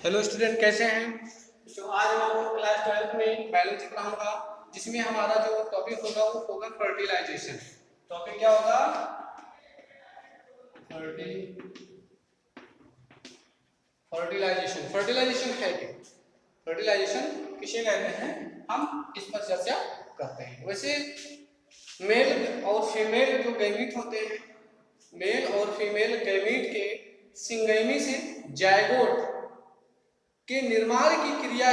Hello student, कैसे हैं? तो आज मैं आपको क्लास 12 में बायोलॉजी पढ़ाऊंगा, जिसमें हमारा जो टॉपिक होगा वो होगा फर्टिलाइजेशन। टॉपिक क्या होगा? फर्टिलाइजेशन। फर्टिलाइजेशन है क्या? फर्टिलाइजेशन किसे कहते हैं, हम इस पर चर्चा करते हैं। वैसे मेल और फीमेल जो गैमीट होते हैं, मेल और फीमेल गैमीट के सिंगैमी से जायगोट के निर्माण की क्रिया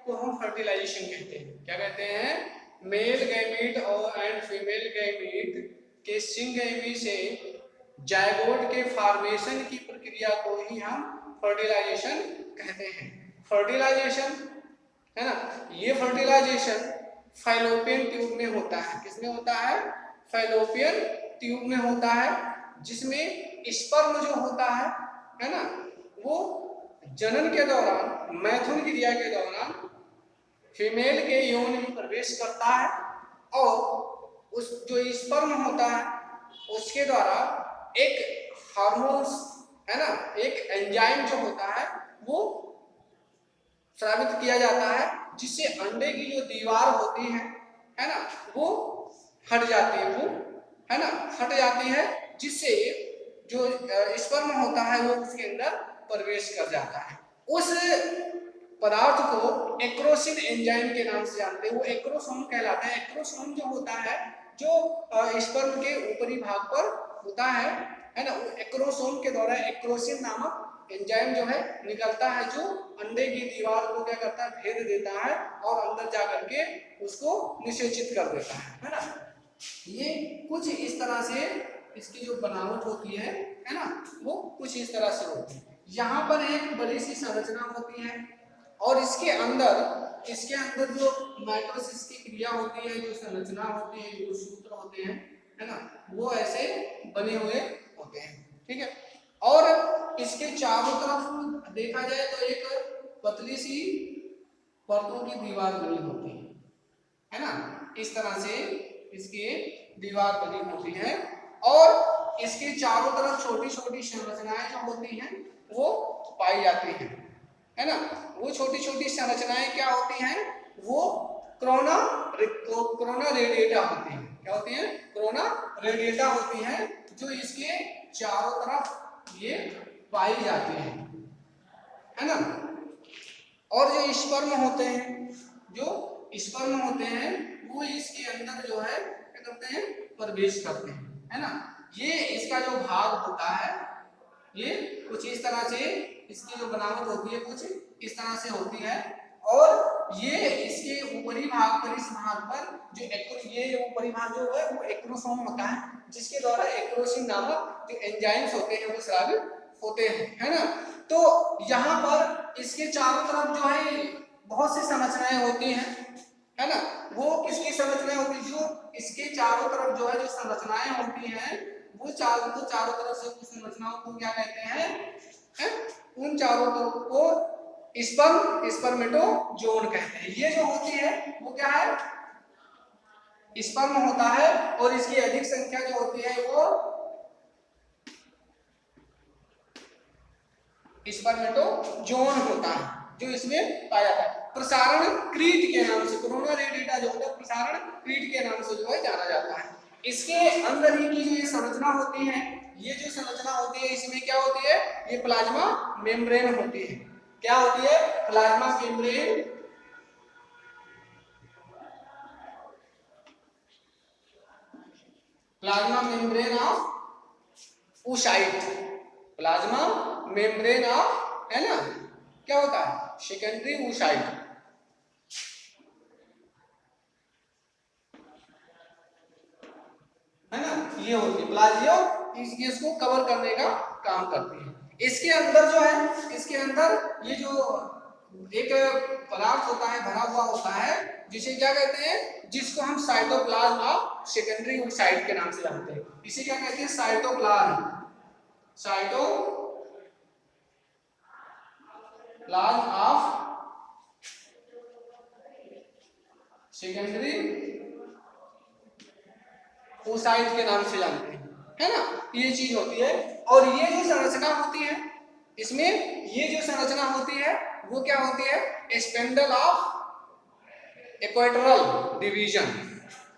को हम फर्टिलाइजेशन कहते हैं। क्या कहते हैं? मेल गैमीट और एंड फीमेल गैमीट के सिंगैमी से जायगोट के फॉर्मेशन की प्रक्रिया को ही हम फर्टिलाइजेशन कहते हैं। फर्टिलाइजेशन है ना, ये फर्टिलाइजेशन फैलोपियन ट्यूब में होता है। किसमें होता है? फैलोपियन ट्यूब में होता है, जिसमें स्पर्म जो होता है ना, वो जनन के दौरान, मैथुन क्रिया के दौरान फीमेल के यौन में प्रवेश करता है और उस जो स्पर्म होता है उसके द्वारा एक हार्मोन्स है ना, एक एंजाइम जो होता है वो स्रावित किया जाता है, जिससे अंडे की जो दीवार होती है ना, वो हट जाती है, वो है ना हट जाती है, जिससे जो स्पर्म होता है वो उसके अंदर प्रवेश कर जाता है। उस पदार्थ को एक्रोसिन एंजाइम के नाम से जानते हैं। वो एक्रोसोम कहलाता है। एक्रोसोम जो होता है, जो स्पर्म के ऊपरी भाग पर होता है ना, वो एक्रोसोम के द्वारा एक्रोसिन नामक एंजाइम जो है निकलता है, जो अंडे की दीवार को क्या करता है, भेद देता है और अंदर जा करके उसको निषेचित कर देता है ना। ये कुछ इस तरह से इसकी जो बनावट होती है ना, वो कुछ इस तरह से होती है। यहाँ पर एक बड़ी सी संरचना होती है और इसके अंदर जो माइटोसिस की क्रिया होती है, जो संरचना होती है, जो सूत्र होते हैं है ना, वो ऐसे बने हुए होते हैं। ठीक है। और इसके चारों तरफ देखा जाए तो एक पतली सी परतों की दीवार बनी होती है ना। इस तरह से इसकी दीवार बनी होती है और इसके चारों तरफ छोटी छोटी संरचनाएं जो होती हैं वो पाई जाती हैं, है ना। वो छोटी छोटी संरचनाएं क्या होती हैं? वो कोरोना रेडिएटा होती हैं। क्या होती हैं? कोरोना रेडिएटा होती हैं, जो इसके चारों तरफ ये पाई जाती है ना। और जो स्पर्म होते हैं, वो इसके अंदर जो है क्या करते हैं? प्रवेश करते हैं, है ना। ये इसका जो भाग होता है, ये कुछ इस तरह से इसकी जो बनावट होती है कुछ इस तरह से होती है और ये इसके ऊपरी भाग पर, इस भाग पर ये ऊपरी भाग जो है वो एक्रोसोम होता है, जिसके द्वारा एक्रोसिन नामक जो एंजाइम्स होते हैं वो स्रावित होते हैं, है ना। तो यहाँ पर इसके चारों तरफ जो है बहुत सी संरचनाएं होती हैं, है ना। वो किसकी संरचनाएं होती है? जो इसके चारों तरफ जो है जो संरचनाएं होती हैं, वो चारों तरफ से कुछ संरचनाओं को क्या कहते हैं? उन चारों तरफ को स्पर्मेटोजोन कहते हैं। ये जो होती है वो क्या है? स्पर्म होता है और इसकी अधिक संख्या जो होती है वो स्पर्मेटोजोन होता है, जो इसमें पाया जाता है। प्रसारण क्रीट के नाम से, कोरोना रेडिएटा जो होता है प्रसारण क्रीट के नाम से जो है जाना जाता है। इसके अंदर ही की जो ये संरचना होती है, ये जो संरचना होती है इसमें क्या होती है? ये प्लाज्मा मेम्ब्रेन होती है। क्या होती है? Plasma membrane. Plasma membrane of oocyte, plasma membrane of, है ना, क्या होता है? सेकेंडरी oocyte, है ना। ये होती है प्लाजियो, इसको कवर करने का काम करती है। इसके अंदर जो है, इसके अंदर ये जो एक पदार्थ होता है, भरा हुआ होता है, जिसे क्या कहते हैं? जिसको हम साइटोप्लाज्म ऑफ सेकेंडरी oocyte के नाम से जानते हैं। इसे क्या कहते हैं? साइटोप्लाज्म ऑफ सेकेंडरी oocyte के नाम से जानते हैं, है ना। ये चीज होती है और ये जो संरचना होती है, इसमें ये जो संरचना होती है वो क्या होती है, स्पेंडल ऑफ इक्वेटोरल डिवीजन,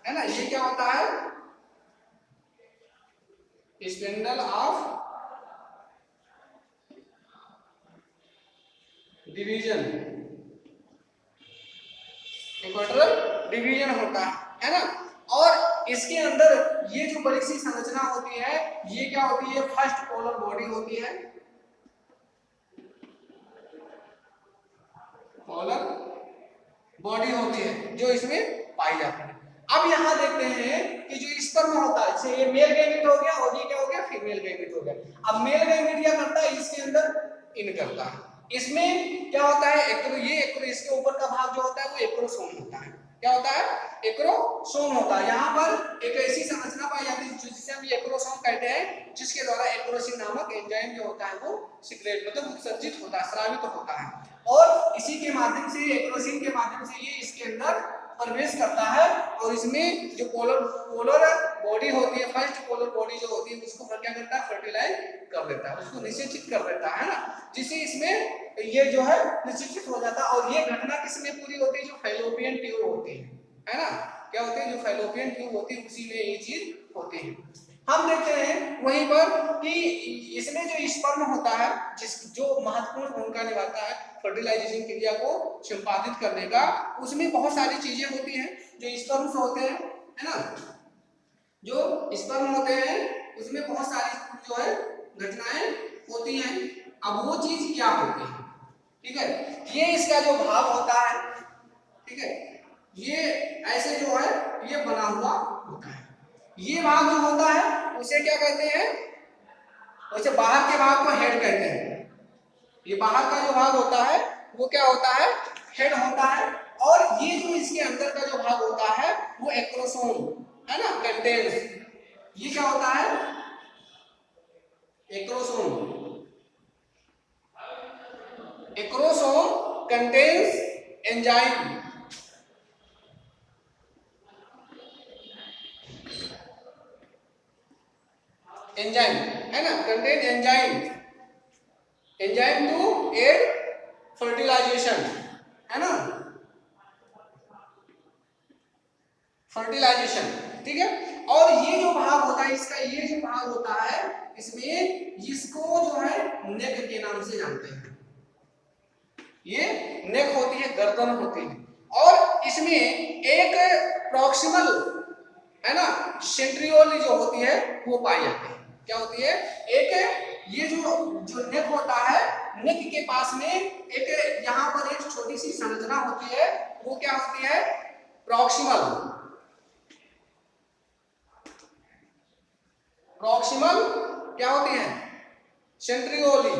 है ना। ये क्या होता है, स्पेंडल ऑफ डिवीजन, इक्वेटोरल डिवीजन होता है ना। और इसके अंदर ये जो बड़ी सी संरचना होती है, ये क्या होती है, फर्स्ट पोलर बॉडी होती है, पोलर बॉडी होती है जो इसमें पाई जाती है। अब यहाँ देखते हैं कि जो स्पर्म होता है, जैसे ये मेल गैमेट हो गया और ये क्या हो गया, फीमेल गैमेट हो गया। अब मेल गैमेट क्या करता है, इसके अंदर इन करता है। इसमें क्या होता है, एक्रो, इसके ऊपर का भाग जो होता है वो एक्रोसोम होता है। क्या होता है, एक्रोसोम होता है। यहाँ पर एक ऐसी संरचना पाई जाती है जिसे हम एक्रोसोम कहते हैं, जिसके द्वारा एक्रोसिन नामक एंजाइम जो होता है वो सिक्रेट मतलब उत्सर्जित होता है, स्रावित होता है। और इसी के माध्यम से, एक्रोसिन के माध्यम से ये इसके अंदर प्रवेश करता है और इसमें जो पोलर बॉडी होती है, फर्स्ट पोलर बॉडी जो होती है उसको क्या करता है, फर्टिलाइज कर देता है, उसको निषेचित कर देता है ना, जिससे इसमें ये जो है निषेचित हो जाता है। और ये घटना किसमें पूरी होती है, जो फैलोपियन ट्यूब होती है ना। क्या होती है, जो फैलोपियन ट्यूब होती है उसी में ये चीज होती है। हम देखते हैं वहीं पर कि इसमें जो स्पर्म होता है, जो महत्वपूर्ण भूमिका निभाता है फर्टिलाइजेशन क्रिया को संपादित करने का, उसमें बहुत सारी चीजें होती हैं जो स्पर्म्स होते हैं, है ना। जो स्पर्म होते हैं उसमें बहुत सारी जो है घटनाएं होती हैं। अब वो चीज क्या होती है, ठीक है, ये इसका जो भाग होता है, ठीक है, ये ऐसे जो है ये बना हुआ होता है। ये भाग जो होता है उसे क्या कहते हैं, वैसे बाहर के भाग को हेड कहते हैं। ये बाहर का जो भाग होता है वो क्या होता है, हेड होता है। और ये जो इसके अंदर का जो भाग होता है वो एक्रोसोम, है ना, कंटेन्स। ये क्या होता है, acrosome. Acrosome contains enzyme, enzyme, है ना, contain enzyme to aid fertilisation, है ना, फर्टिलाइजेशन, ठीक है। और ये जो भाग होता है इसका, ये जो भाग होता है इसमें, जिसको जो है नेक के नाम से जानते हैं, ये नेक होती है, गर्दन होती है। और इसमें एक प्रॉक्सिमल, है ना, सेंट्रियोल जो होती है वो पाई जाती है। क्या होती है, एक ये जो नेक होता है, नेक के पास में एक यहाँ पर एक छोटी सी संरचना होती है, वो क्या होती है, प्रॉक्सिमल, प्रॉक्सिमल क्या होती है, सेंट्रियोली,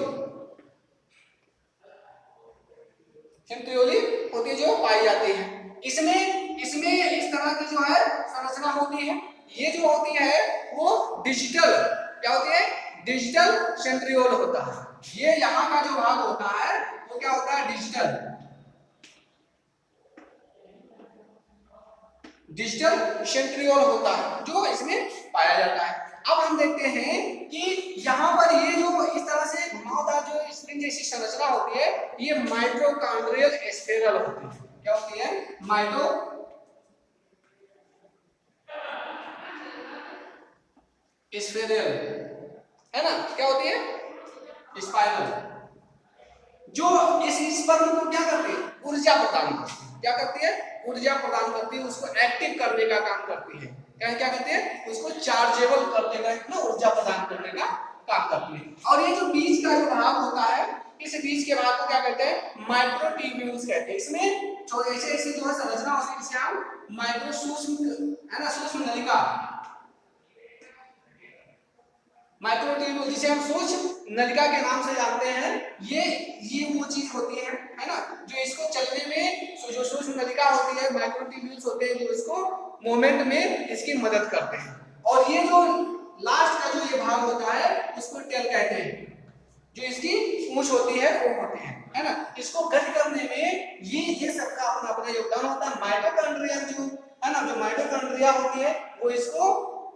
सेंट्रियोली होती है जो पाई जाती है। इसमें इस तरह की जो है संरचना होती है। ये जो होती है वो डिजिटल, क्या होती है, डिजिटल सेंट्रियोल होता है। ये यहाँ का जो भाग होता है वो क्या होता है, डिजिटल सेंट्रियोल होता है जो इसमें पाया जाता है। अब हम देखते हैं कि यहाँ पर ये जो इस तरह से घुमावदार जो स्प्रिंग जैसी संरचना होती है, ये माइटोकॉन्ड्रियल स्फेरल होती है। क्या होती है, स्फेरल, है ना, क्या होती है, स्पाइरल, जो इस स्पर्म को क्या करती है, ऊर्जा प्रदान करती है। क्या करती है, ऊर्जा प्रदान करती है, उसको एक्टिव करने का काम करती है। क्या करती है, उसको चार्जेबल करने का, ना, ऊर्जा प्रदान करने का काम करती है। और ये जो बीज का जो भाग होता है, इस बीज के भाग को क्या कहते हैं, माइक्रोट्यूब्यूल्स कहते हैं। इसमें जो ऐसे जो है संरचना होती है जिसे हम माइक्रो सूक्ष्म, है ना, सूक्ष्म नलिका, माइक्रोट्यूब्यूल जिसे हम सूक्ष्म नलिका के नाम से जानते हैं, ये वो चीज होती है ना, जो इसको चलने में, जो सूक्ष्म नलिका होती है, माइक्रोट्यूब्यूल्स होते हैं जो इसको मूवमेंट में इसकी मदद करते हैं। और ये जो लास्ट का जो ये भाग होता है उसको टेल कहते हैं, जो इसकी पूंछ होती है वो होते हैं, है ना। इसको गति करने में ये सबका अपना अपना योगदान होता है। माइटोकॉन्ड्रिया जो है ना, जो माइटोकॉन्ड्रिया होती है वो इसको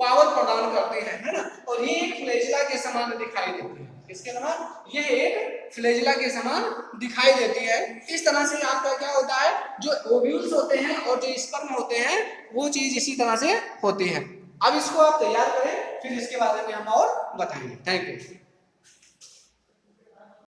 पावर प्रदान करती है ना। और ये एक फ्लैजिला के समान दिखाई देती है। इसके समान, ये एक फ्लैजिला के समान दिखाई देती है। इस तरह से आपका क्या होता है, जो ओव्यूल्स होते हैं और जो स्पर्म होते हैं वो चीज इसी तरह से होती है। अब इसको आप तैयार करें, फिर इसके बारे में हम और बताएंगे। Thank you.